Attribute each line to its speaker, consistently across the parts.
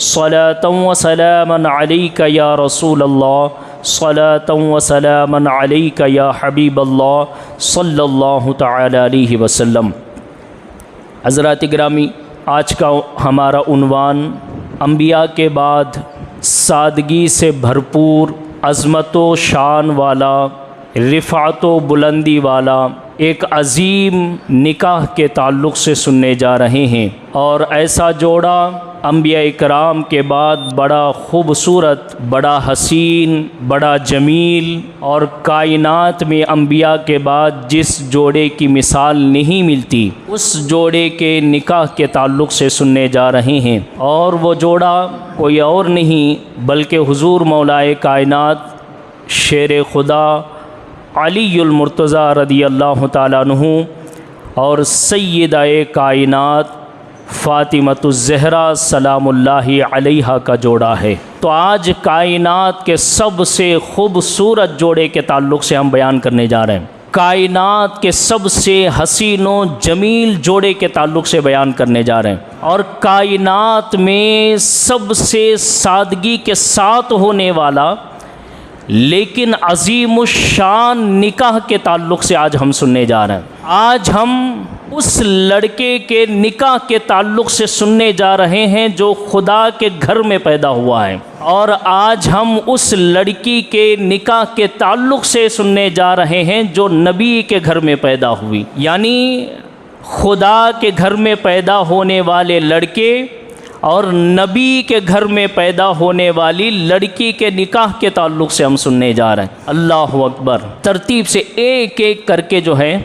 Speaker 1: सलातन व सलामन अलैका या रसूल अल्लाह, सलातन व सलामन अलैका या हबीब अल्लाह सल्लल्लाहु तआला अलैहि वसल्लम। हज़रात गिरामी, आज का हमारा उन्वान अंबिया के बाद सादगी से भरपूर, अज़मत व शान वाला, रिफ़ात व बुलंदी वाला एक अज़ीम निकाह के ताल्लुक़ से सुनने जा रहे हैं। और ऐसा जोड़ा अंबिया इकराम के बाद बड़ा ख़ूबसूरत, बड़ा हसीन, बड़ा जमील और कायनात में अंबिया के बाद जिस जोड़े की मिसाल नहीं मिलती, उस जोड़े के निकाह के ताल्लुक़ से सुनने जा रहे हैं। और वो जोड़ा कोई और नहीं बल्कि हुज़ूर मौलाए कायनात शेर खुदा अलीउल मुर्तज़ा रदियल्लाहु ताला अन्हु और सय्यदा-ए कायनात फ़ातिमतुज़ ज़हरा सलामुल्लाहि अलैहा का जोड़ा है। तो आज कायनात के सबसे ख़ूबसूरत जोड़े के ताल्लुक़ से हम बयान करने जा रहे हैं। कायनात के सबसे हसीनो जमील जोड़े के ताल्लुक़ से बयान करने जा रहे हैं। और कायनात में सबसे सादगी के साथ होने वाला लेकिन अज़ीमुश्शान निकाह के ताल्लुक़ से आज हम सुनने जा रहे हैं। आज हम उस लड़के के निकाह के ताल्लुक़ से सुनने जा रहे हैं जो खुदा के घर में पैदा हुआ है। और आज हम उस लड़की के निकाह के ताल्लुक़ से सुनने जा रहे हैं जो नबी के घर में पैदा हुई। यानी खुदा के घर में पैदा होने वाले लड़के और नबी के घर में पैदा होने वाली लड़की के निकाह के ताल्लुक़ से हम सुनने जा रहे हैं। अल्लाहु अकबर। तरतीब से एक एक करके जो है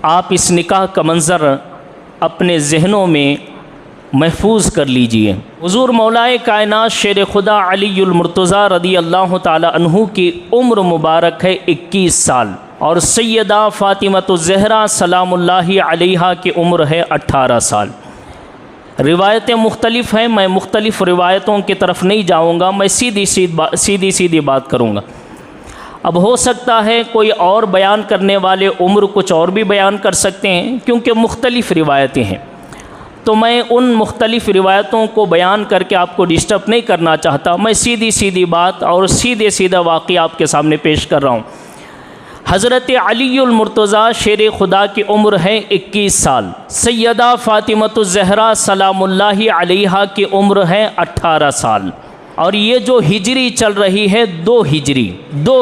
Speaker 1: आप इस निकाह का मंज़र अपने ज़हनों में महफूज कर लीजिए। हुज़ूर मौलाए कायनात शेर खुदा अलीउल मुर्तज़ा रदियल्लाहु ताला अन्हु की उम्र मुबारक है 21 साल और सैयदा फ़ातिमतुज़ ज़हरा सलामुल्लाहि अलैहा की उम्र है 18 साल। रिवायतें मुख्तलिफ़ हैं, मैं मुख्तलिफ़ रिवायतों की तरफ नहीं जाऊँगा, मैं सीधी बात करूँगा। अब हो सकता है कोई और बयान करने वाले उम्र कुछ और भी बयान कर सकते हैं क्योंकि मुख्तलिफ़ रिवायतें हैं। तो मैं उन मुख्तलिफ़ रिवायतों को बयान करके आपको डिस्टर्ब नहीं करना चाहता। मैं सीधी बात और सीधा वाक़या आपके सामने पेश कर रहा हूँ। हज़रत अलीउल मुर्तज़ा शेर खुदा की उम्र है 21 साल। सैयदा फ़ातिमतुज़ ज़हरा सलामुल्लाहि अलैहा की उम्र है 18 साल। और ये जो हिजरी चल रही है 2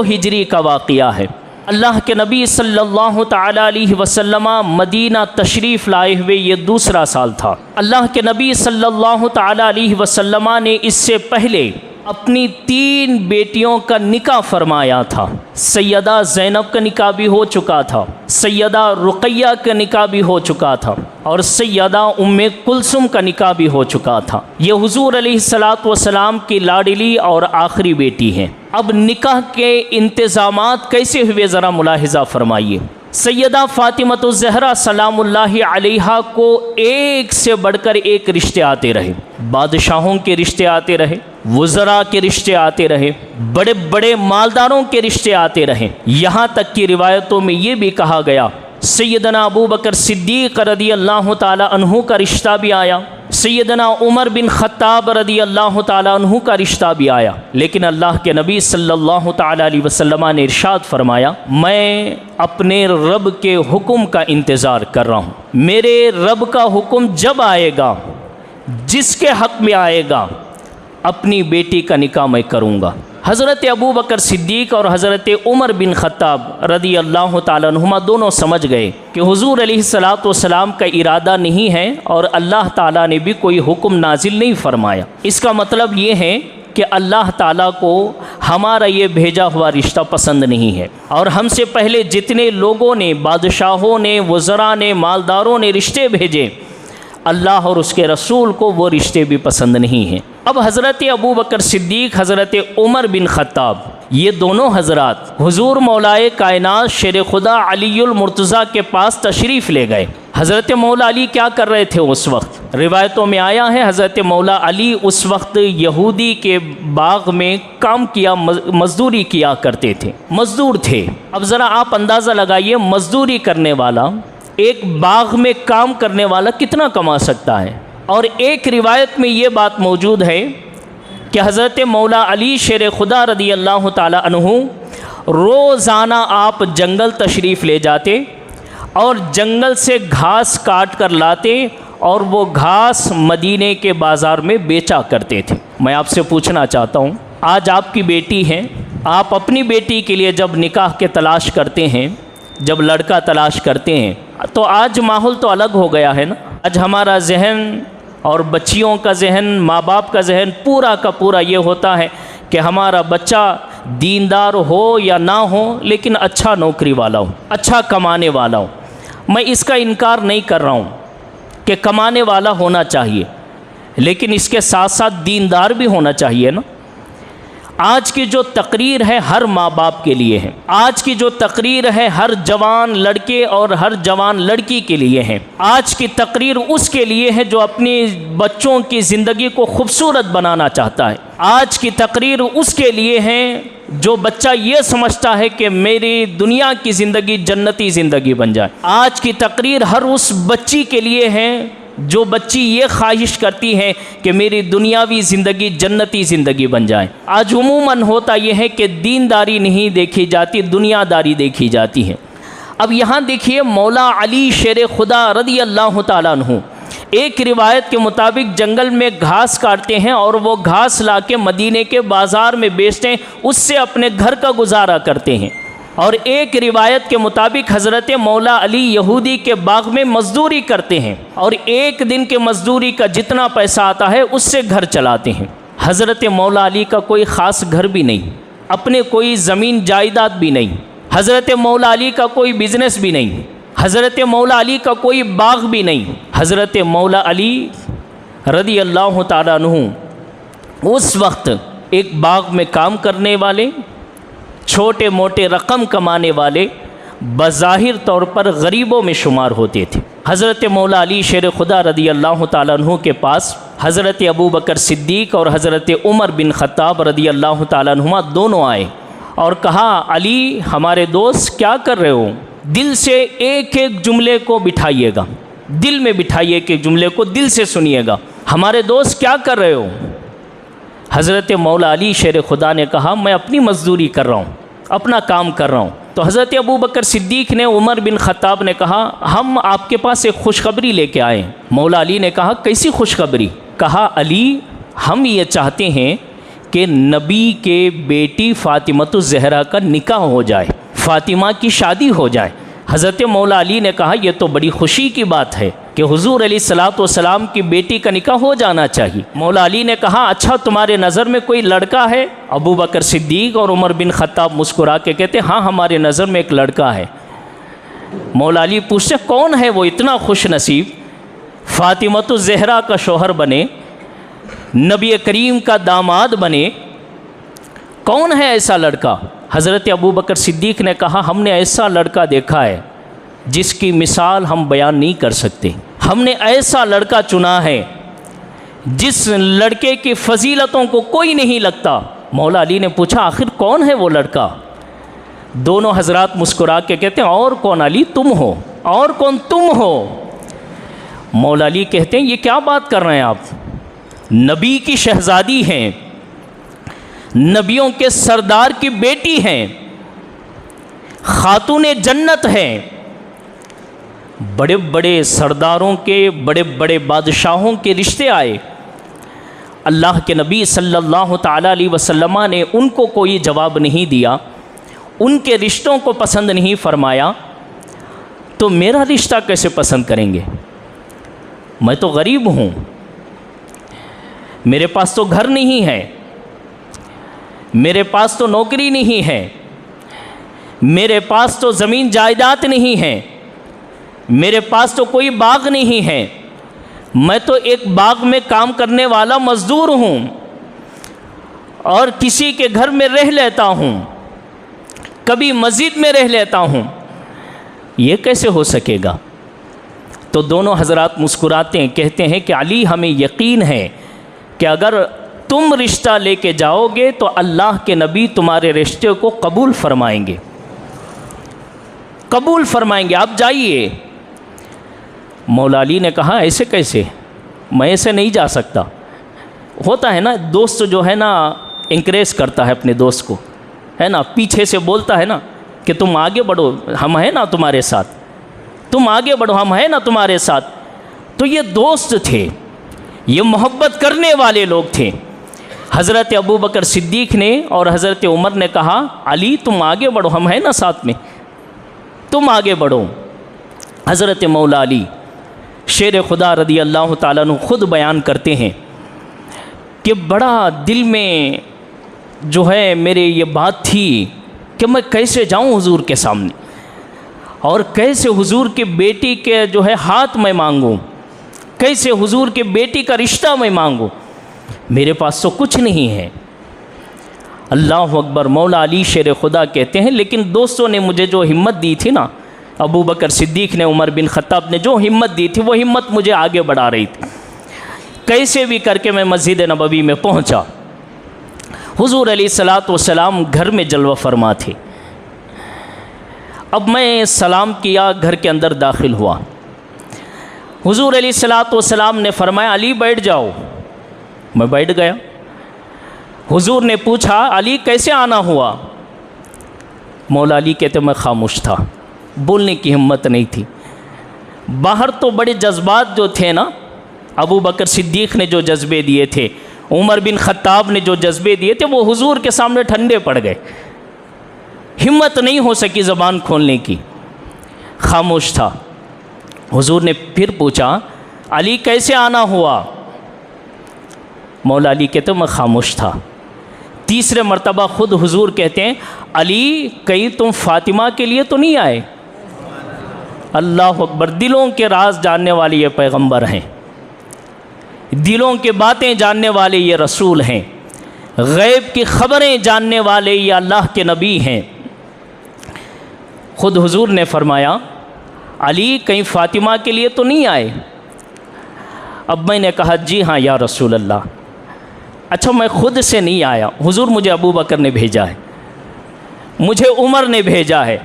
Speaker 1: हिजरी का वाक़या है। अल्लाह के नबी सल्लल्लाहु तआला अलैहि वसल्लम मदीना तशरीफ़ लाए हुए ये दूसरा साल था। अल्लाह के नबी सल्लल्लाहु तआला अलैहि वसल्लम ने इससे पहले अपनी 3 बेटियों का निकाह फरमाया था। सैयदा ज़ैनब का निकाह भी हो चुका था, सैयदा रुक़ैया का निकाह भी हो चुका था और सैयदा उम्मे कुलसुम का निकाह भी हो चुका था। ये हुज़ूर अलैहिस्सलातु वस्सलाम की लाडली और आखिरी बेटी हैं। अब निकाह के इंतज़ामात कैसे हुए ज़रा मुलाहिज़ा फरमाइए। सैयदा फ़ातिमतुज़ ज़हरा सलामुल्लाहि अलैहा को एक से बढ़कर एक रिश्ते आते रहे। बादशाहों के रिश्ते आते रहे, वज़रा के रिश्ते आते रहे, बड़े बड़े मालदारों के रिश्ते आते रहे। यहाँ तक की रिवायतों में ये भी कहा गया सैयदना अबू बकर सिद्दीक़ रदियल्लाहु ताला अन्हु का रिश्ता भी आया, सैयदना उमर बिन ख़त्ताब रदियल्लाहु ताला अन्हु का रिश्ता भी आया। लेकिन अल्लाह के नबी सल्लल्लाहु ताला अलैहि वसल्लम ने इरशाद फरमाया, मैं अपने रब के हुक्म का इंतज़ार कर रहा हूँ। मेरे रब का हुक्म जब आएगा, जिसके हक़ में आएगा, अपनी बेटी का निकाह मैं करूँगा। हज़रत अबू बकर सिद्दीक़ और हज़रत उमर बिन ख़त्ताब रदियल्लाहु ताला अन्हुमा दोनों समझ गए कि हुज़ूर अलैहिस्सलातु वस्सलाम का इरादा नहीं है और अल्लाह ताला ने भी कोई हुक्म नाजिल नहीं फरमाया। इसका मतलब ये है कि अल्लाह ताला को हमारा ये भेजा हुआ रिश्ता पसंद नहीं है। और हमसे पहले जितने लोगों ने, बादशाहों ने, वज़रा ने, मालदारों ने रिश्ते भेजे, अल्लाह और उसके रसूल को वो रिश्ते भी पसंद नहीं हैं। अब हज़रत अबू बकर सिद्दीक़, हज़रत उमर बिन ख़त्ताब, ये दोनों हज़रात हुज़ूर मौलाए कायनात शेर खुदा अलीउल मुर्तज़ा के पास तशरीफ़ ले गए। हज़रत मौला अली क्या कर रहे थे उस वक्त? रिवायतों में आया है हज़रत मौला अली उस वक्त यहूदी के बाग में काम किया, मज़दूरी किया करते थे, मज़दूर थे। अब ज़रा आप अंदाज़ा लगाइए, मज़दूरी करने वाला, एक बाग में काम करने वाला कितना कमा सकता है? और एक रिवायत में ये बात मौजूद है कि हज़रत मौला अली शेर खुदा रदी अल्लाह ताला अन्हु रोज़ाना आप जंगल तशरीफ़ ले जाते और जंगल से घास काट कर लाते और वो घास मदीने के बाज़ार में बेचा करते थे। मैं आपसे पूछना चाहता हूँ, आज आपकी बेटी है, आप अपनी बेटी के लिए जब निकाह के तलाश करते हैं, जब लड़का तलाश करते हैं, तो आज माहौल तो अलग हो गया है ना। आज हमारा जहन और बच्चियों का जहन, माँ बाप का जहन पूरा का पूरा ये होता है कि हमारा बच्चा दीनदार हो या ना हो, लेकिन अच्छा नौकरी वाला हो, अच्छा कमाने वाला हो। मैं इसका इनकार नहीं कर रहा हूँ कि कमाने वाला होना चाहिए, लेकिन इसके साथ साथ दीनदार भी होना चाहिए ना। आज की जो तकरीर है हर माँ बाप के लिए है, आज की जो तकरीर है हर जवान लड़के और हर जवान लड़की के लिए है। आज की तकरीर उसके लिए है जो अपनी बच्चों की ज़िंदगी को खूबसूरत बनाना चाहता है। आज की तकरीर उसके लिए है जो बच्चा ये समझता है कि मेरी दुनिया की ज़िंदगी जन्नती ज़िंदगी बन जाए। आज की तकरीर हर उस बच्ची के लिए है जो बच्ची ये ख्वाहिश करती है कि मेरी दुनियावी ज़िंदगी जन्नती ज़िंदगी बन जाए। आज उमूमन होता यह है कि दीनदारी नहीं देखी जाती, दुनियादारी देखी जाती है। अब यहाँ देखिए, मौला अली शेर खुदा रदी अल्लाह ताला अन्हु एक रिवायत के मुताबिक जंगल में घास काटते हैं और वो घास लाके मदीने के बाज़ार में बेचते हैं, उससे अपने घर का गुजारा करते हैं। और एक रिवायत के मुताबिक हज़रत मौला अली यहूदी के बाग में मज़दूरी करते हैं और एक दिन के मज़दूरी का जितना पैसा आता है उससे घर चलाते हैं। हज़रत मौला अली का कोई ख़ास घर भी नहीं, अपने कोई ज़मीन जायदाद भी नहीं, हज़रत मौला अली का कोई बिज़नेस भी नहीं, हज़रत मौला अली का कोई बाग भी नहीं। हज़रत मौला अली रदी अल्लाह ताला अन्हु उस वक्त एक बाग में काम करने वाले, छोटे मोटे रकम कमाने वाले, बज़ाहिर तौर पर गरीबों में शुमार होते थे। हज़रत मौला अली शेर खुदा रदी अल्लाह ताला अन्हु के पास हज़रत अबू बकर सिद्दीक़ और हज़रत उमर बिन ख़त्ताब रदी अल्लाह ताला अन्हुमा दोनों आए और कहा, अली हमारे दोस्त क्या कर रहे हो? दिल से एक एक जुमले को बिठाइएगा, दिल में बिठाइए, एक एक जुमले को दिल से सुनिएगा। हमारे दोस्त क्या कर रहे हो? हज़रत मौला अली शेर खुदा ने कहा, मैं अपनी मज़दूरी कर रहा हूँ, अपना काम कर रहा हूँ। तो हज़रत अबू बकर सिद्दीक़ ने, उमर बिन ख़त्ताब ने कहा, हम आपके पास एक खुशखबरी लेके आए। मौला अली ने कहा, कैसी खुशखबरी? कहा, अली हम ये चाहते हैं कि नबी के बेटी फ़ातिमतुज़ ज़हरा का निकाह हो जाए, फ़ातिमा की शादी हो जाए। हज़रत मौला अली ने कहा, यह तो बड़ी खुशी की बात है कि हुज़ूर अलैहिस्सलातु वस्सलाम की बेटी का निकाह हो जाना चाहिए। मौला अली ने कहा, अच्छा तुम्हारे नज़र में कोई लड़का है? अबू बकर सिद्दीक़ और उमर बिन ख़त्ताब मुस्कुरा के कहते, हाँ हमारे नज़र में एक लड़का है। मौला अली पूछते, कौन है वो इतना खुश नसीब फ़ातिमतुज़ ज़हरा का शौहर बने, नबी करीम का दामाद बने? कौन है ऐसा लड़का? हज़रत अबू बकर सिद्दीक़ ने कहा, हमने ऐसा लड़का देखा है जिसकी मिसाल हम बयान नहीं कर सकते। हमने ऐसा लड़का चुना है जिस लड़के की फ़जीलतों को कोई नहीं लगता। मौला अली ने पूछा, आखिर कौन है वो लड़का? दोनों हजरात मुस्कुरा के कहते हैं, और कौन अली? तुम हो। और कौन? तुम हो। मौला अली कहते हैं, ये क्या बात कर रहे हैं आप? नबी की शहज़ादी हैं, नबियों के सरदार की बेटी हैं, खातूने जन्नत हैं। बड़े बड़े सरदारों के, बड़े बड़े बादशाहों के रिश्ते आए, अल्लाह के नबी सल्लल्लाहु ताला अलैहि वसल्लम ने उनको कोई जवाब नहीं दिया, उनके रिश्तों को पसंद नहीं फरमाया, तो मेरा रिश्ता कैसे पसंद करेंगे? मैं तो गरीब हूँ, मेरे पास तो घर नहीं है, मेरे पास तो नौकरी नहीं है, मेरे पास तो ज़मीन जायदाद नहीं है, मेरे पास तो कोई बाग नहीं है, मैं तो एक बाग में काम करने वाला मज़दूर हूँ और किसी के घर में रह लेता हूँ, कभी मस्जिद में रह लेता हूँ, ये कैसे हो सकेगा? तो दोनों हजरात मुस्कुराते हैं, कहते हैं कि अली हमें यकीन है कि अगर तुम रिश्ता लेके जाओगे तो अल्लाह के नबी तुम्हारे रिश्ते को कबूल फरमाएंगे, कबूल फरमाएंगे, आप जाइए। मौला अली ने कहा, ऐसे कैसे? मैं ऐसे नहीं जा सकता। होता है ना, दोस्त जो है ना इंकरेज करता है अपने दोस्त को, है ना, पीछे से बोलता है ना कि तुम आगे बढ़ो, हम हैं ना तुम्हारे साथ, तुम आगे बढ़ो, हम हैं ना तुम्हारे साथ। तो ये दोस्त थे, ये मोहब्बत करने वाले लोग थे। हज़रत अबू बकर सिद्दीक़ ने और हज़रत उमर ने कहा, अली तुम आगे बढ़ो, हम हैं ना साथ में, तुम आगे बढ़ो। हज़रत मौला अली शेर खुदा रदी अल्लाह ताला अन्हु ख़ुद बयान करते हैं कि बड़ा दिल में जो है मेरे ये बात थी कि मैं कैसे जाऊं हुजूर के सामने और कैसे हुजूर की बेटी के जो है हाथ मैं मांगूं, कैसे हुजूर की बेटी का रिश्ता मैं मांगूं। मेरे पास तो कुछ नहीं है। अल्लाह अकबर। मौला अली शेर खुदा कहते हैं, लेकिन दोस्तों ने मुझे जो हिम्मत दी थी ना, अबू बकर सिद्दीक़ ने, उमर बिन ख़त्ताब ने जो हिम्मत दी थी, वो हिम्मत मुझे आगे बढ़ा रही थी। कैसे भी करके मैं मस्जिद नबवी में पहुंचा। हुजूर अलैहिस्सलातु वस्सलाम घर में जलवा फरमा थे। अब मैं सलाम किया, घर के अंदर दाखिल हुआ। हुजूर अलैहिस्सलातु वस्सलाम ने फरमाया, अली बैठ जाओ। मैं बैठ गया। हुजूर ने पूछा, अली कैसे आना हुआ? मौला अली कहते मैं खामोश था, बोलने की हिम्मत नहीं थी। बाहर तो बड़े जज्बात जो थे ना, अबू बकर सिद्दीक़ ने जो जज्बे दिए थे, उमर बिन ख़त्ताब ने जो जज्बे दिए थे, वो हुजूर के सामने ठंडे पड़ गए। हिम्मत नहीं हो सकी ज़बान खोलने की, खामोश था। हुजूर ने फिर पूछा, अली कैसे आना हुआ? मौला अली कहते मैं खामोश था। तीसरे मर्तबा ख़ुद हुजूर कहते हैं, अली कहीं तुम फ़ातिमा के लिए तो नहीं आए? अल्लाह अकबर। दिलों के राज जानने वाले ये पैगंबर हैं, दिलों की बातें जानने वाले ये रसूल हैं, गैब की ख़बरें जानने वाले ये अल्लाह के नबी हैं। ख़ुद हुजूर ने फरमाया, अली कहीं फ़ातिमा के लिए तो नहीं आए? अब मैंने कहा, जी हाँ या रसूल अल्लाह। अच्छा, मैं ख़ुद से नहीं आया, हुजूर मुझे अबू बकर ने भेजा है, मुझे उमर ने भेजा है।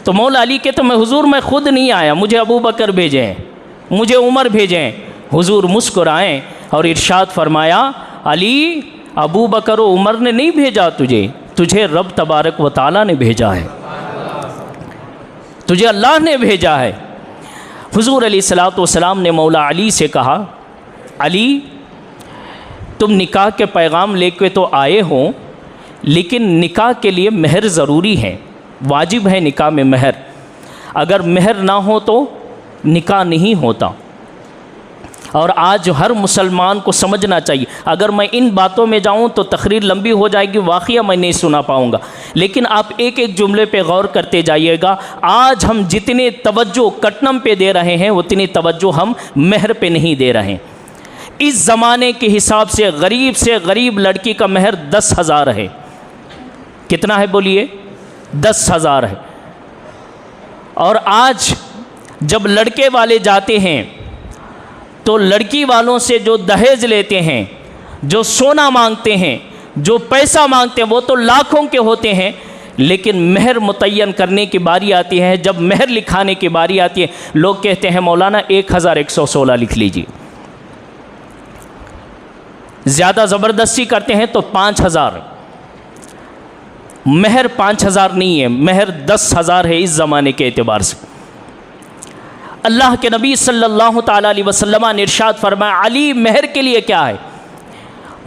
Speaker 1: तो मौला अली के तो मैं हुजूर मैं ख़ुद नहीं आया, मुझे अबू बकर भेजे हैं, मुझे उमर भेजे हैं। हुजूर मुस्कुराएं और इरशाद फरमाया, अली अबू बकर और उमर ने नहीं भेजा तुझे, तुझे रब तबारक व तआला ने भेजा है, तुझे अल्लाह ने भेजा है। हुजूर अलैहिस्सलातु वस्सलाम ने मौला अली से कहा, अली तुम निकाह के पैगाम लेके तो आए हो, लेकिन निकाह के लिए महर ज़रूरी है, वाजिब है निकाह में महर। अगर महर ना हो तो निकाह नहीं होता। और आज हर मुसलमान को समझना चाहिए। अगर मैं इन बातों में जाऊं तो तकरीर लंबी हो जाएगी, वाक़या मैं नहीं सुना पाऊंगा, लेकिन आप एक एक जुमले पे गौर करते जाइएगा। आज हम जितने तवज्जो कटनम पे दे रहे हैं, उतनी तवज्जो हम महर पे नहीं दे रहे हैं। इस ज़माने के हिसाब से गरीब लड़की का महर 10,000 है। कितना है बोलिए? 10,000 है। और आज जब लड़के वाले जाते हैं तो लड़की वालों से जो दहेज लेते हैं, जो सोना मांगते हैं, जो पैसा मांगते हैं, वो तो लाखों के होते हैं, लेकिन महर मुतय्यन करने की बारी आती है, जब महर लिखाने की बारी आती है, लोग कहते हैं मौलाना 1116 लिख लीजिए। ज़्यादा ज़बरदस्ती करते हैं तो 5,000। महर 5,000 नहीं है, महर 10,000 है इस ज़माने के एतबार से। अल्लाह के नबी सल्लल्लाहु ताला अलैहि वसल्लम ने इरशाद फरमाया, अली महर के लिए क्या है?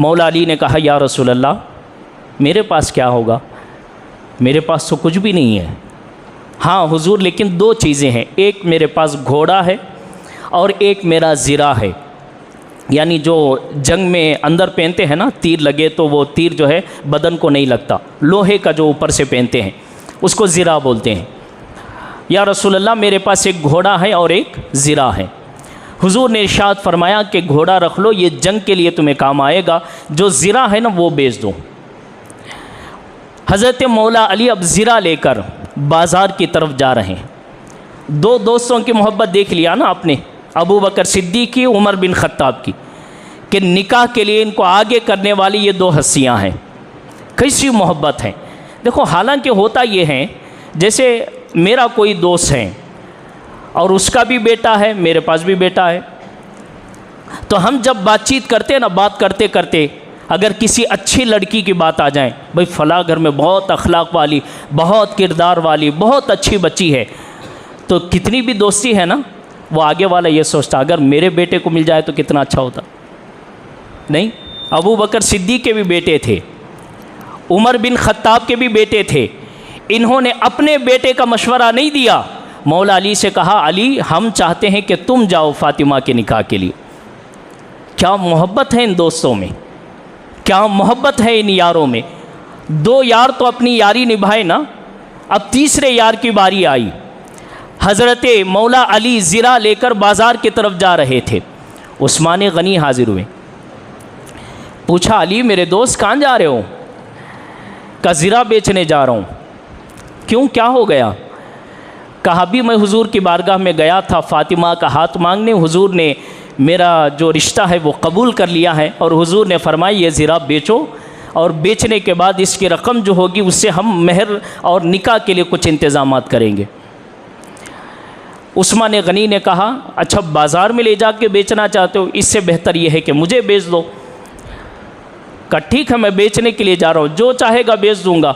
Speaker 1: मौला अली ने कहा, या रसूल अल्लाह मेरे पास क्या होगा, मेरे पास तो कुछ भी नहीं है। हाँ हुजूर, लेकिन 2 चीज़ें हैं, एक मेरे पास घोड़ा है और एक मेरा ज़िरा है, यानी जो जंग में अंदर पहनते हैं ना, तीर लगे तो वो तीर जो है बदन को नहीं लगता, लोहे का जो ऊपर से पहनते हैं उसको ज़िरा बोलते हैं। या रसूल अल्लाह मेरे पास एक घोड़ा है और एक ज़िरा है। हुजूर ने इरशाद फरमाया कि घोड़ा रख लो, ये जंग के लिए तुम्हें काम आएगा, जो ज़िरा है ना वो बेच दो। हज़रत मौला अली अब ज़िरा लेकर बाज़ार की तरफ जा रहे हैं। 2 दोस्तों की मोहब्बत देख लिया ना आपने, अबू बकर सिद्दीक़ की, उमर बिन ख़त्ताब की, कि निकाह के लिए इनको आगे करने वाली ये 2 हस्तियाँ हैं। कैसी मोहब्बत है देखो। हालांकि होता ये है, जैसे मेरा कोई दोस्त है और उसका भी बेटा है, मेरे पास भी बेटा है, तो हम जब बातचीत करते हैं ना, बात करते करते अगर किसी अच्छी लड़की की बात आ जाए, भाई फ़लाँ घर में बहुत अखलाक वाली, बहुत किरदार वाली, बहुत अच्छी बच्ची है, तो कितनी भी दोस्ती है ना, वो आगे वाला ये सोचता अगर मेरे बेटे को मिल जाए तो कितना अच्छा होता। नहीं, अबू बकर सिद्दीक़ के भी बेटे थे, उमर बिन ख़त्ताब के भी बेटे थे। इन्होंने अपने बेटे का मशवरा नहीं दिया, मौला अली से कहा अली हम चाहते हैं कि तुम जाओ फ़ातिमा के निकाह के लिए। क्या मोहब्बत है इन दोस्तों में, क्या मोहब्बत है इन यारों में। दो यार तो अपनी यारी निभाए ना, अब तीसरे यार की बारी आई। हज़रत मौला अली ज़िरा लेकर बाज़ार की तरफ जा रहे थे। उस्मान गनी हाजिर हुए, पूछा अली मेरे दोस्त कहाँ जा रहे हो? का ज़िरा बेचने जा रहा हूँ। क्यों, क्या हो गया? कहा भी मैं हुजूर की बारगाह में गया था फ़ातिमा का हाथ मांगने, हुजूर ने मेरा जो रिश्ता है वो कबूल कर लिया है और हुजूर ने फरमाया ये ज़िरा बेचो और बेचने के बाद इसकी रकम जो होगी उससे हम मेहर और निकाह के लिए कुछ इंतज़ामात करेंगे। उस्मान गनी ने कहा अच्छा बाज़ार में ले जाके बेचना चाहते हो, इससे बेहतर ये है कि मुझे बेच दो। कहा ठीक है मैं बेचने के लिए जा रहा हूँ, जो चाहेगा बेच दूँगा।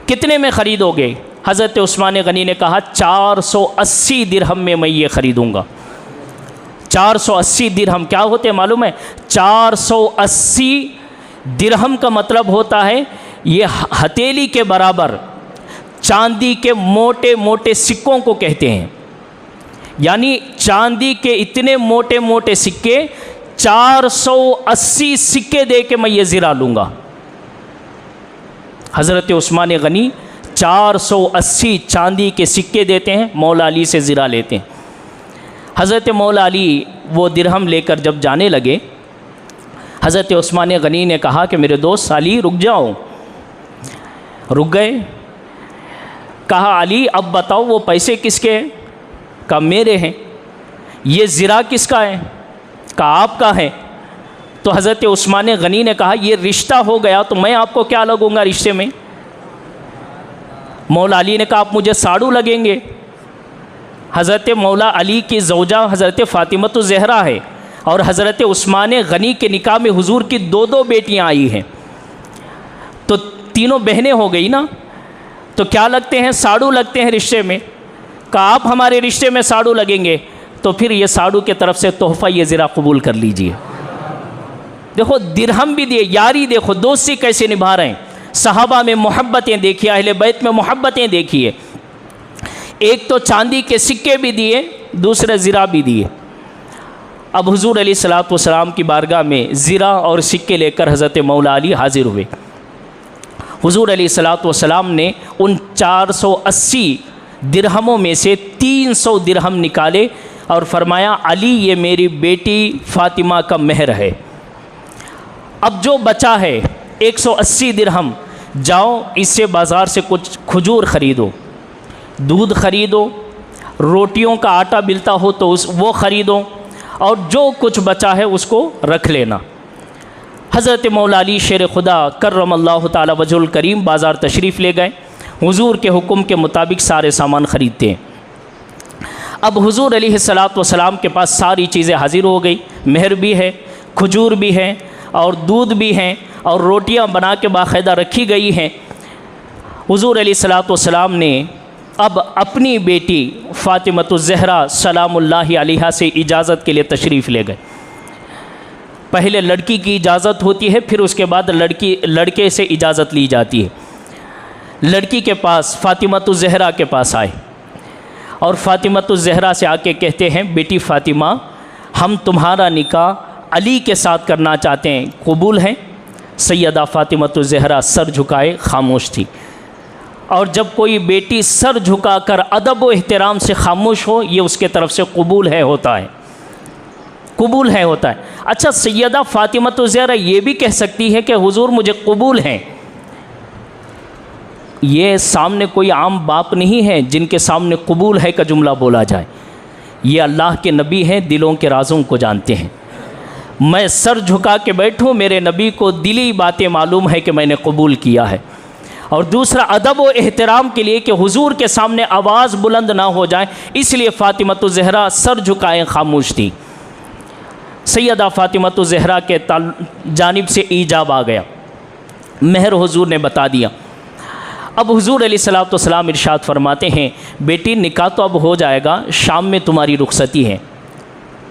Speaker 1: कितने में ख़रीदोगे? हज़रत उस्मान गनी ने कहा 480 दिरहम में मैं ये ख़रीदूँगा। 480 दिरहम क्या होते हैं मालूम है? 480 दिरहम का मतलब होता है ये हथेली के बराबर चांदी के मोटे मोटे सिक्कों को कहते हैं। यानी चांदी के इतने मोटे मोटे सिक्के 480 सिक्के दे के मैं ये ज़िरा लूँगा। हज़रत उस्मान गनी 480 चांदी के सिक्के देते हैं, मौला अली से ज़िरा लेते हैं। हज़रत मौला अली वो दिरहम लेकर जब जाने लगे, हज़रत उस्मान गनी ने कहा कि मेरे दोस्त अली रुक जाओ। रुक गए। कहा अली अब बताओ वो पैसे किसके हैं? कहा मेरे हैं। ये ज़िरा किसका है? कहा आपका है। तो हज़रत उस्मान गनी ने कहा ये रिश्ता हो गया तो मैं आपको क्या लगूंगा रिश्ते में? मौला अली ने कहा आप मुझे साड़ू लगेंगे। हज़रत मौला अली की ज़ौजा हज़रत फ़ातिमतुज़ ज़हरा है और हज़रत उस्मान गनी के निकाह में हुजूर की दो दो बेटियां आई हैं, तो तीनों बहनें हो गई ना, तो क्या लगते हैं? साड़ू लगते हैं रिश्ते में। कहा आप हमारे रिश्ते में साड़ू लगेंगे तो फिर ये साड़ू के तरफ से तोहफ़ा ये ज़िरा कबूल कर लीजिए। देखो दिरहम भी दिए, यारी देखो, दोस्ती कैसे निभा रहे हैं। सहाबा में मोहब्बतें देखिए, अहले बैत में मोहब्बतें देखिए। एक तो चांदी के सिक्के भी दिए, दूसरे ज़िरा भी दिए। अब हुजूर अलैहिस्सलातु वस्सलाम की बारगाह में ज़िरा और सिक्के लेकर हज़रत मौला अली हाजिर हुए। हुजूर अलैहिस्सलातु वस्सलाम ने उन 480 दिरहमों में से 300 दिरहम निकाले और फरमाया अली ये मेरी बेटी फ़ातिमा का मेहर है। अब जो बचा है 180 दिरहम, जाओ इससे बाज़ार से कुछ खजूर ख़रीदो, दूध ख़रीदो, रोटियों का आटा मिलता हो तो वो ख़रीदो और जो कुछ बचा है उसको रख लेना। हज़रत मौला अली शेर खुदा कर्रमल्लाहु ताला वजहुल करीम बाज़ार तशरीफ़ ले गए। हुजूर के हुक्म के मुताबिक सारे सामान ख़रीदते हैं। अब हुजूर अलैहिस्सलातु वस्सलाम के पास सारी चीज़ें हाज़िर हो गई। मेहर भी है, खजूर भी है और दूध भी हैं और रोटियां बना के बाकायदा रखी गई हैं। हुजूर अलैहिस्सलातु वस्सलाम ने अब अपनी बेटी फ़ातिमतुज़ ज़हरा सलामुल्लाहि अलैहा से इजाज़त के लिए तशरीफ़ ले गए। पहले लड़की की इजाज़त होती है, फिर उसके बाद लड़के से इजाज़त ली जाती है। लड़की के पास फ़ातिमतुज़ ज़हरा के पास आए और फ़ातिमतुज़ ज़हरा से आके कहते हैं बेटी फ़ातिमा हम तुम्हारा निकाह अली के साथ करना चाहते हैं, कबूल है? सैयदा फ़ातिमतुज़ ज़हरा सर झुकाए खामोश थी। और जब कोई बेटी सर झुकाकर अदब व एहतराम से खामोश हो, ये उसके तरफ से कबूल है होता है, कबूल है होता है। अच्छा, सैयदा फ़ातिमतुज़ ज़हरा ये भी कह सकती है कि हुजूर मुझे कबूल है। ये सामने कोई आम बाप नहीं है जिनके सामने कबूल है का जुमला बोला जाए। ये अल्लाह के नबी हैं, दिलों के राज़ों को जानते हैं। मैं सर झुका के बैठूं, मेरे नबी को दिली बातें मालूम है कि मैंने कबूल किया है। और दूसरा अदब व एहतराम के लिए कि हुजूर के सामने आवाज़ बुलंद ना हो जाए, इसलिए फ़ातिमतुज़ ज़हरा सर झुकाए खामोश थी। सैयदा फ़ातिमा ज़हरा के जानिब से ईजाब आ गया, महर हुजूर ने बता दिया। अब हुजूर अलैहिस्सलाम इरशाद फरमाते हैं, बेटी निकाह तो अब हो जाएगा, शाम में तुम्हारी रुखसती है,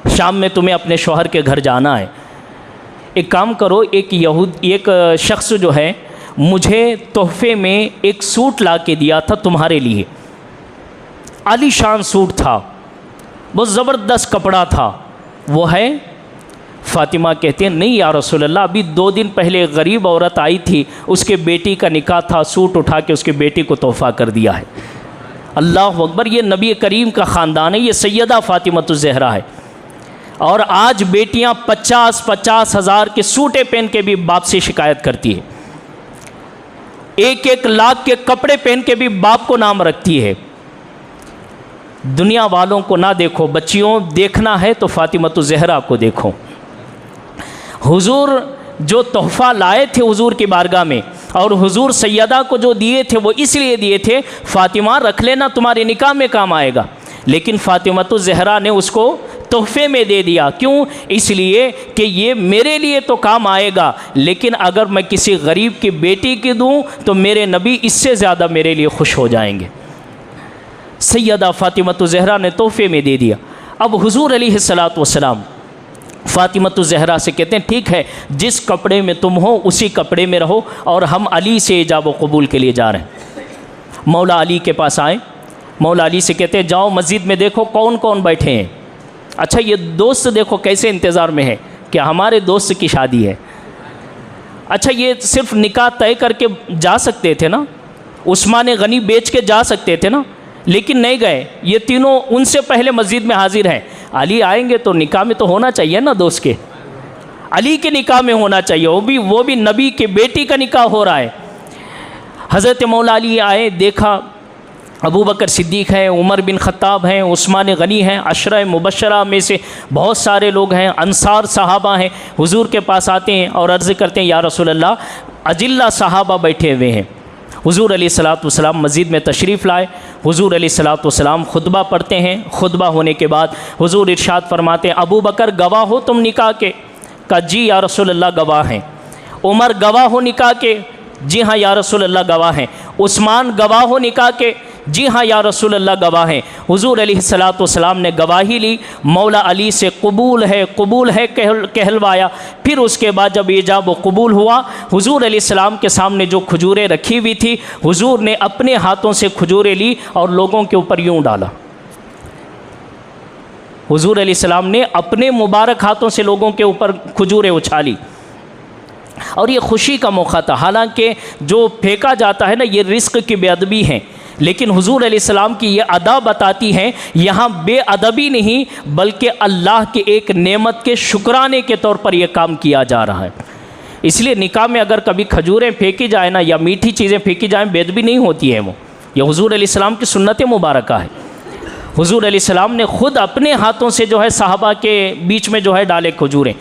Speaker 1: शाम में तुम्हें अपने शौहर के घर जाना है। एक काम करो, एक शख्स जो है मुझे तोहफे में एक सूट ला के दिया था तुम्हारे लिए, आलीशान सूट था, बहुत ज़बरदस्त कपड़ा था, वो है। फ़ातिमा कहते हैं नहीं या रसूल अल्लाह, अभी 2 दिन पहले गरीब औरत आई थी, उसके बेटी का निकाह था, सूट उठा के उसके बेटी को तोहफ़ा कर दिया है। अल्लाह अकबर, ये नबी करीम का ख़ानदान है, ये सैयदा फ़ातिमा ज़हरा है। और आज बेटियां 50-50 हज़ार के सूटे पहन के भी बाप से शिकायत करती है, 1-1 लाख के कपड़े पहन के भी बाप को नाम रखती है। दुनिया वालों को ना देखो बच्चियों, देखना है तो फ़ातिमा ज़हरा को देखो। हुजूर जो तोहफ़ा लाए थे हुजूर की बारगाह में, और हुजूर सैयदा को जो दिए थे वो इसलिए दिए थे, फ़ातिमा रख लेना, तुम्हारे निकाह में काम आएगा। लेकिन फ़ातिमा ज़हरा ने उसको तोहफ़े में दे दिया। क्यों? इसलिए कि ये मेरे लिए तो काम आएगा, लेकिन अगर मैं किसी गरीब की बेटी की दूँ तो मेरे नबी इससे ज़्यादा मेरे लिए खुश हो जाएंगे। सैयदा फ़ातिमा ज़हरा ने तोहफ़े में दे दिया। अब हुजूर अलैहिस्सलातु वस्सलाम फ़ातिमा ज़हरा से कहते हैं, ठीक है, जिस कपड़े में तुम हो उसी कपड़े में रहो, और हम अली से इजाब व कबूल के लिए जा रहे हैं। मौला अली के पास आए, मौला अली से कहते हैं, जाओ मस्जिद में देखो कौन कौन बैठे हैं। अच्छा, ये दोस्त देखो कैसे इंतज़ार में है कि हमारे दोस्त की शादी है। अच्छा, ये सिर्फ निकाह तय करके जा सकते थे ना, उस्मान गनी बेच के जा सकते थे ना, लेकिन नहीं गए। ये तीनों उनसे पहले मस्जिद में हाजिर हैं। अली आएंगे तो निकाह में तो होना चाहिए ना, दोस्त के, अली के निकाह में होना चाहिए, वो भी नबी के बेटी का निकाह हो रहा है। हज़रत मौला अली आए, देखा अबू बकर सिद्दीक़ हैं, उमर बिन ख़त्ताब हैं, उस्मान गनी हैं, अशरा मुबशरा में से बहुत सारे लोग हैं, अंसार सहाबा हैं। हुजूर के पास आते हैं और अर्ज़ करते हैं, या रसूल अल्लाह, अजिल्ला सहाबा बैठे हुए हैं। हुजूर अलैहिस्सलातु वस्सलाम मस्जिद में तशरीफ़ लाए। हुजूर अलैहिस्सलातु वस्सलाम खुतबा पढ़ते हैं। खुतबा होने के बाद हुजूर इरशाद फरमाते हैं, अबू बकर गवाह हो तुम निकाह के? का जी या रसूल अल्लाह गवाह हैं। उमर गवाह हो निकाह के? जी हाँ या रसूल अल्लाह गवाह हैं। उस्मान गवाह हो निकाह के? जी हाँ या रसूल अल्लाह गवाह हैं। हुजूर अलैहिस्सलातु वस्सलाम ने गवाही ली, मौला अली से कबूल है कहलवाया। फिर उसके बाद जब इजाब व कबूल हुआ, हुजूर अलैहिस्सलाम के सामने जो खजूरें रखी हुई थी, हुजूर ने अपने हाथों से खजूरें ली और लोगों के ऊपर यूँ डाला। हुजूर अलैहिस्सलाम ने अपने मुबारक हाथों से लोगों के ऊपर खजूरें उछाली, और ये खुशी का मौका था। हालांकि जो फेंका जाता है ना, ये रिस्क की बेअदबी है, लेकिन हुजूर अलैहिस्सलाम की ये अदा बताती हैं, यहाँ बेअदबी नहीं बल्कि अल्लाह के एक नेमत के शुक्राने के तौर पर यह काम किया जा रहा है। इसलिए निकाह में अगर कभी खजूरें फेंकी जाए ना, या मीठी चीज़ें फेंकी जाएँ, बेअदबी नहीं होती है। वो ये हुजूर अलैहिस्सलाम की सुन्नत मुबारका है। हुजूर अलैहिस्सलाम ने ख़ुद अपने हाथों से जो है साहबा के बीच में जो है डाले खजूरें,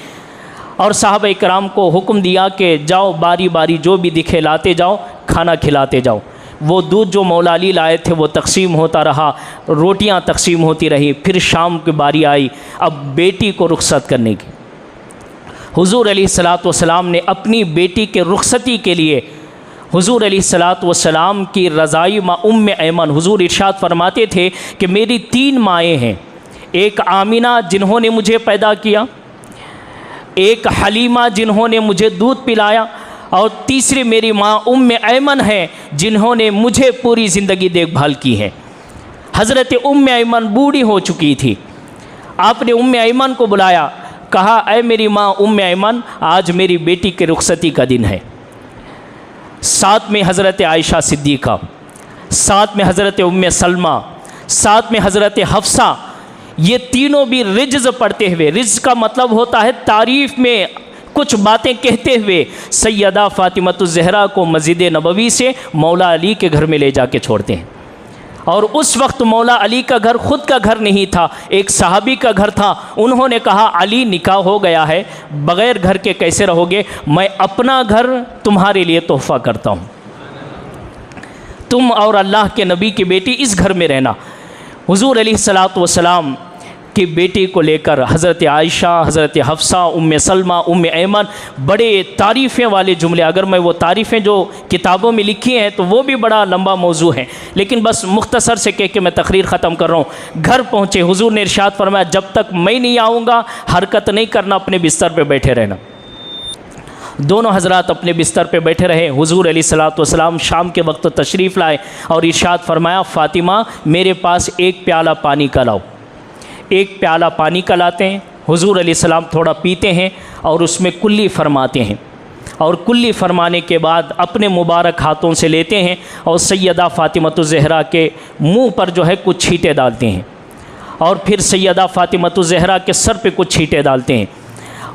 Speaker 1: और साहबा इकराम को हुक्म दिया कि जाओ बारी बारी जो भी दिखे लाते जाओ, खाना खिलाते जाओ। वो दूध जो मौला अली लाए थे वो तकसीम होता रहा, रोटियां तकसीम होती रही। फिर शाम की बारी आई अब बेटी को रुखसत करने की। हुजूर अलैहिस्सलातु वस्सलाम ने अपनी बेटी के रुखसती के लिए हुजूर अलैहिस्सलातु वस्सलाम की रज़ाई माँ उम्मे ऐमन, हुजूर इरशाद फरमाते थे कि मेरी 3 माएँ हैं, एक आमिना जिन्होंने मुझे पैदा किया, एक हलीमा जिन्होंने मुझे दूध पिलाया, और तीसरी मेरी माँ उम्मे ऐमन है जिन्होंने मुझे पूरी ज़िंदगी देखभाल की है। हज़रत उम्मे ऐमन बूढ़ी हो चुकी थी। आपने उम्मे ऐमन को बुलाया, कहा ऐ मेरी माँ उम्मे ऐमन, आज मेरी बेटी के रुखसती का दिन है। साथ में हज़रत आयशा सिद्दीक़ा, साथ में हज़रत उम्मे सलमा, साथ में हज़रत हफ्सा, ये तीनों भी रिज्ज़ पढ़ते हुए, रिज्ज़ का मतलब होता है तारीफ़ में कुछ बातें कहते हुए, सैयदा फ़ातिमा ज़हरा को मस्जिद नबवी से मौला अली के घर में ले जाके छोड़ते हैं। और उस वक्त मौला अली का घर खुद का घर नहीं था, एक सहाबी का घर था। उन्होंने कहा अली निकाह हो गया है, बग़ैर घर के कैसे रहोगे, मैं अपना घर तुम्हारे लिए तोहफ़ा करता हूँ, तुम और अल्लाह के नबी की बेटी इस घर में रहना। हुजूर अलैहिस्सलातु वस्सलाम कि बेटी को लेकर हज़रत आयशा, हज़रत हफ्सा, उम्मे सलमा, उम्मे ऐमन बड़े तारीफ़ें वाले जुमले, अगर मैं वो तारीफ़ें जो किताबों में लिखी हैं तो वो भी बड़ा लंबा मौजू है, लेकिन बस मुख्तसर से कह के मैं तकरीर ख़त्म कर रहा हूँ। घर पहुँचे, हुजूर ने इरशाद फरमाया, जब तक मैं नहीं आऊँगा हरकत नहीं करना, अपने बिस्तर पर बैठे रहना। दोनों हज़रात अपने बिस्तर पे बैठे रहे। हुजूर अलैहिस्सलातु वस्सलाम शाम के वक्त तशरीफ़ लाए और इरशाद फरमाया, फ़ातिमा मेरे पास एक प्याला पानी का लाओ। एक प्याला पानी का लाते हैं, हुजूर अलैहिस्सलाम थोड़ा पीते हैं और उसमें कुल्ली फरमाते हैं, और कुल्ली फरमाने के बाद अपने मुबारक हाथों से लेते हैं और सैयदा फ़ातिमतुज़ ज़हरा के मुँह पर जो है कुछ छींटे डालते हैं, और फिर सैयदा फ़ातिमतुज़ ज़हरा के सर पे कुछ छींटे डालते हैं,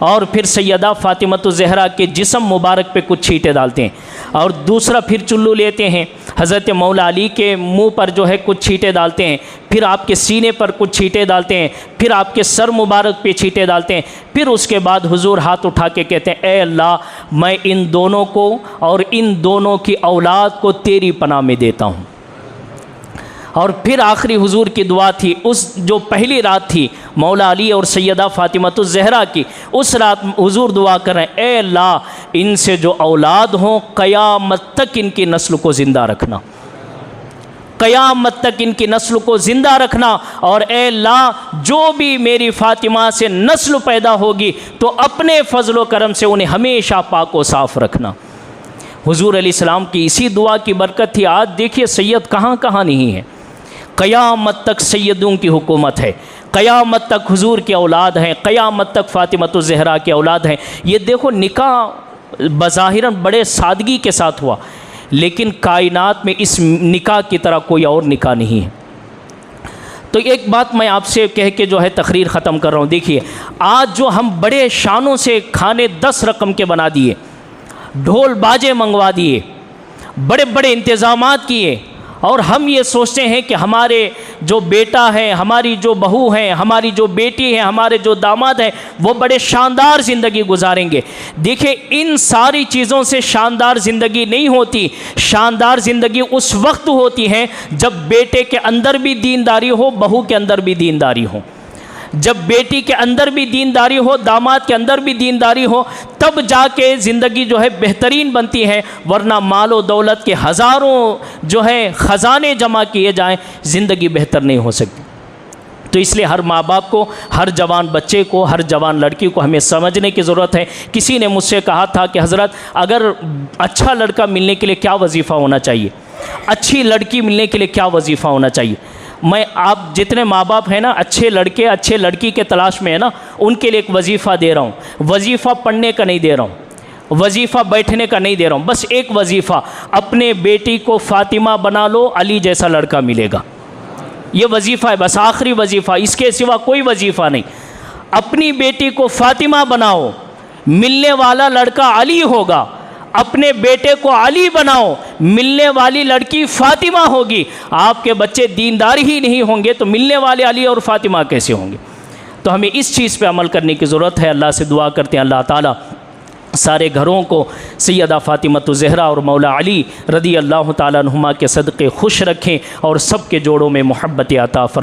Speaker 1: और फिर सैयदा फ़ातिमतुज़ ज़हरा के जिस्म मुबारक पे कुछ छींटे डालते हैं, और दूसरा फिर चुल्लू लेते हैं, हज़रत मौला अली के मुंह पर जो है कुछ छींटे डालते हैं, फिर आपके सीने पर कुछ छींटे डालते हैं, फिर आपके सर मुबारक पे छींटे डालते हैं। फिर उसके बाद हुजूर हाथ उठा के कहते हैं, ए अल्लाह मैं इन दोनों को और इन दोनों की औलाद को तेरी पनाह में देता हूँ। और फिर आखिरी हुजूर की दुआ थी, उस जो पहली रात थी मौला अली और सैयदा फ़ातिमतुज़ ज़हरा की, उस रात हुजूर दुआ कर रहे हैं, ए अल्लाह इनसे जो औलाद हों क़यामत तक इनकी नस्ल को ज़िंदा रखना, क़यामत तक इनकी नस्ल को ज़िंदा रखना, और ए अल्लाह जो भी मेरी फ़ातिमा से नस्ल पैदा होगी तो अपने फ़ज़ल व करम से उन्हें हमेशा पाक व साफ़ रखना। हुजूर अलैहिस्सलाम की इसी दुआ की बरकत थी। आज देखिए सैयद कहाँ कहाँ नहीं है, क़यामत तक सैयदों की हुकूमत है, क़यामत तक हुजूर की औलाद हैं, क़यामत तक फ़ातिमतुज़ ज़हरा की औलाद हैं। ये देखो निकाह बज़ाहिरन बड़े सादगी के साथ हुआ, लेकिन कायनात में इस निकाह की तरह कोई और निकाह नहीं है। तो एक बात मैं आपसे कह के जो है तकरीर ख़त्म कर रहा हूँ। देखिए आज जो हम बड़े शानों से खाने 10 रकम के बना दिए, ढोल बाजे मंगवा दिए, बड़े बड़े इंतज़ामात किए, और हम ये सोचते हैं कि हमारे जो बेटा है, हमारी जो बहू है, हमारी जो बेटी है, हमारे जो दामाद हैं वो बड़े शानदार ज़िंदगी गुजारेंगे। देखिए इन सारी चीज़ों से शानदार ज़िंदगी नहीं होती। शानदार ज़िंदगी उस वक्त होती है जब बेटे के अंदर भी दीनदारी हो, बहू के अंदर भी दीनदारी हो, जब बेटी के अंदर भी दीनदारी हो, दामाद के अंदर भी दीनदारी हो, तब जाके ज़िंदगी जो है बेहतरीन बनती है। वरना मालो दौलत के हज़ारों जो है ख़जाने जमा किए जाएं, ज़िंदगी बेहतर नहीं हो सकती। तो इसलिए हर माँ बाप को, हर जवान बच्चे को, हर जवान लड़की को हमें समझने की ज़रूरत है। किसी ने मुझसे कहा था कि हज़रत अगर अच्छा लड़का मिलने के लिए क्या वजीफ़ा होना चाहिए, अच्छी लड़की मिलने के लिए क्या वजीफ़ा होना चाहिए। मैं आप जितने माँ बाप हैं ना, अच्छे लड़के अच्छे लड़की के तलाश में है ना, उनके लिए एक वजीफ़ा दे रहा हूँ। वजीफ़ा पढ़ने का नहीं दे रहा हूँ, वजीफ़ा बैठने का नहीं दे रहा हूँ, बस एक वजीफ़ा, अपने बेटी को फ़ातिमा बना लो, अली जैसा लड़का मिलेगा। ये वजीफ़ा है, बस आखिरी वजीफ़ा, इसके सिवा कोई वजीफ़ा नहीं। अपनी बेटी को फ़ातिमा बनाओ, मिलने वाला लड़का अली होगा। अपने बेटे को अली बनाओ, मिलने वाली लड़की फ़ातिमा होगी। आपके बच्चे दीनदार ही नहीं होंगे तो मिलने वाले अली और फ़ातिमा कैसे होंगे। तो हमें इस चीज़ पे अमल करने की ज़रूरत है। अल्लाह से दुआ करते हैं अल्लाह ताला सारे घरों को सैयदा फ़ातिमतुज़ ज़हरा और मौला अली रदी अल्लाह ताला अन्हुमा के सदक़े खुश रखें और सब के जोड़ों में मोहब्बत अता फरमाएं।